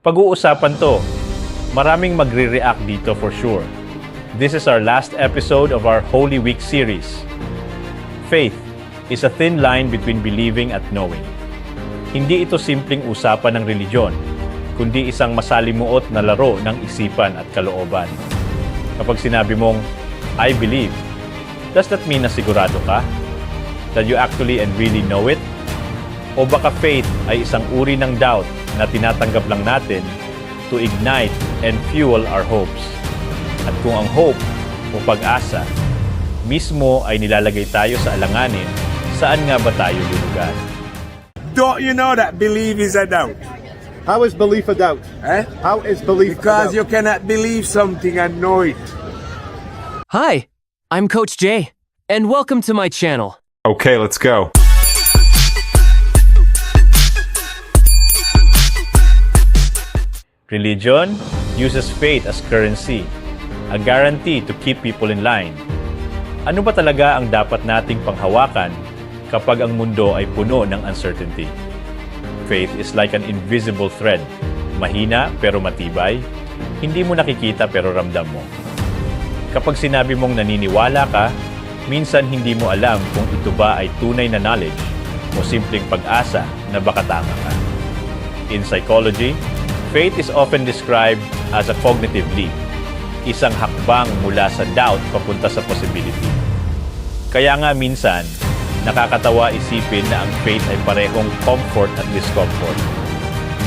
Pag-uusapan to. Maraming magre-react dito for sure. This is our last episode of our Holy Week series. Faith is a thin line between believing at knowing. Hindi ito simpleng usapan ng religiyon, kundi isang masalimuot na laro ng isipan at kalooban. Kapag sinabi mong, I believe, does that mean na sigurado ka? That you actually and really know it? O baka faith ay isang uri ng doubt na tinatanggap lang natin to ignite and fuel our hopes. At kung ang hope o pag-asa mismo ay nilalagay tayo sa alanganin, saan nga ba tayo lulugar? Don't you know that belief is a doubt? How is belief a doubt? Eh? How is belief Because a doubt? you cannot believe something and know it. Hi, I'm Coach Jay, and welcome to my channel. Okay, let's go. Religion uses faith as currency, a guarantee to keep people in line. Ano ba talaga ang dapat nating panghawakan kapag ang mundo ay puno ng uncertainty? Faith is like an invisible thread. Mahina pero matibay. Hindi mo nakikita pero ramdam mo. Kapag sinabi mong naniniwala ka, minsan hindi mo alam kung ito ba ay tunay na knowledge o simpleng pag-asa na baka tama ka. In psychology, faith is often described as a cognitive leap, isang hakbang mula sa doubt papunta sa possibility. Kaya nga minsan, nakakatawa isipin na ang faith ay parehong comfort at discomfort.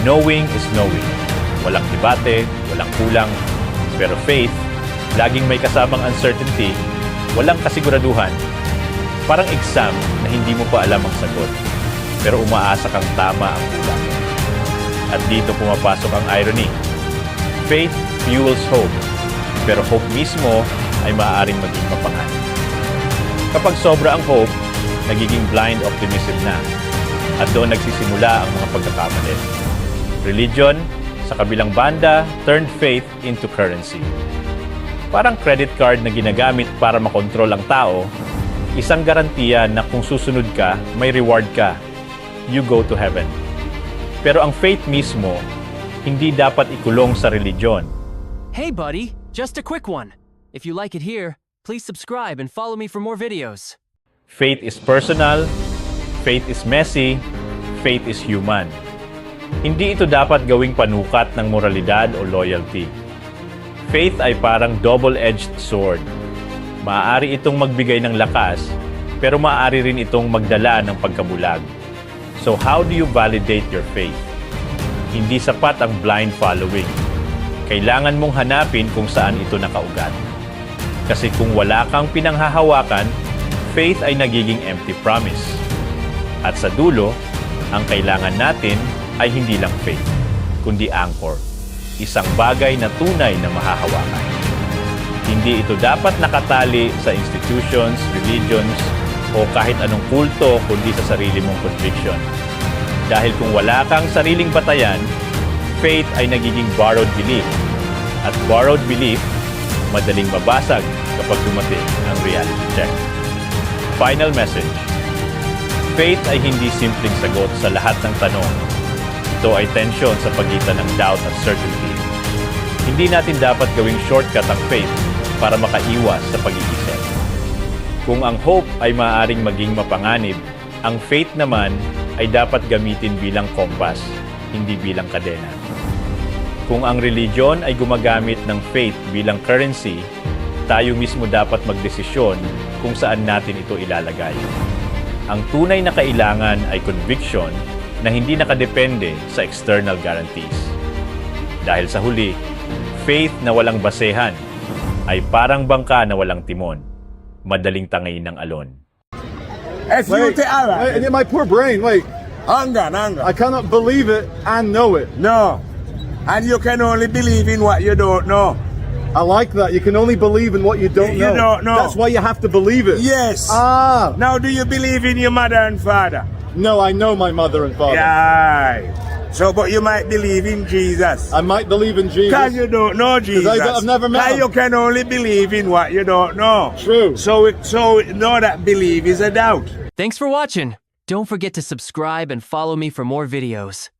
Knowing is knowing. Walang debate, walang kulang. Pero faith, laging may kasamang uncertainty, walang kasiguraduhan. Parang exam na hindi mo pa alam ang sagot, pero umaasa kang tama ang kulang. At dito pumapasok ang irony. Faith fuels hope, pero hope mismo ay maaaring maging mapanganib. Kapag sobra ang hope, nagiging blind optimism na, at doon nagsisimula ang mga pagkakamali. Religion, sa kabilang banda, turned faith into currency. Parang credit card na ginagamit para makontrol ang tao, isang garantiya na kung susunod ka, may reward ka. You go to heaven. Pero ang faith mismo, hindi dapat ikulong sa religion. Hey buddy, just a quick one. If you like it here, please subscribe and follow me for more videos. Faith is personal, faith is messy, faith is human. Hindi ito dapat gawing panukat ng moralidad o loyalty. Faith ay parang double-edged sword. Maaari itong magbigay ng lakas, pero maaari rin itong magdala ng pagkabulag. So how do you validate your faith? Hindi sapat ang blind following. Kailangan mong hanapin kung saan ito nakaugat. Kasi kung wala kang pinanghahawakan, faith ay nagiging empty promise. At sa dulo, ang kailangan natin ay hindi lang faith, kundi anchor. Isang bagay na tunay na mahahawakan. Hindi ito dapat nakatali sa institutions, religions, o kahit anong kulto kundi sa sarili mong conviction. Dahil kung wala kang sariling batayan, faith ay nagiging borrowed belief. At borrowed belief, madaling mabasag kapag dumating ang reality check. Final message. Faith ay hindi simpleng sagot sa lahat ng tanong. Ito ay tensyon sa pagitan ng doubt at certainty. Hindi natin dapat gawing shortcut ang faith para makaiwas sa pag-iisip. Kung ang hope ay maaaring maging mapanganib, ang faith naman ay dapat gamitin bilang kompas, hindi bilang kadena. Kung ang religion ay gumagamit ng faith bilang currency, tayo mismo dapat magdesisyon kung saan natin ito ilalagay. Ang tunay na kailangan ay conviction na hindi nakadepende sa external guarantees. Dahil sa huli, faith na walang basehan ay parang bangka na walang timon. Madaling tangayin ng alon. Wait, in my poor brain, wait. Hunger. I cannot believe it and know it. No. And you can only believe in what you don't know. I like that. You can only believe in what you don't You know. don't know. That's why you have to believe it. Yes. Ah. Now do you believe in your mother and father? No, I know my mother and father. Yeah. So, but you might believe in Jesus. I might believe in Jesus. Because you don't know Jesus. I've never met him. You can only believe in what you don't know. True. So know that belief is a doubt. Thanks for watching. Don't forget to subscribe and follow me for more videos.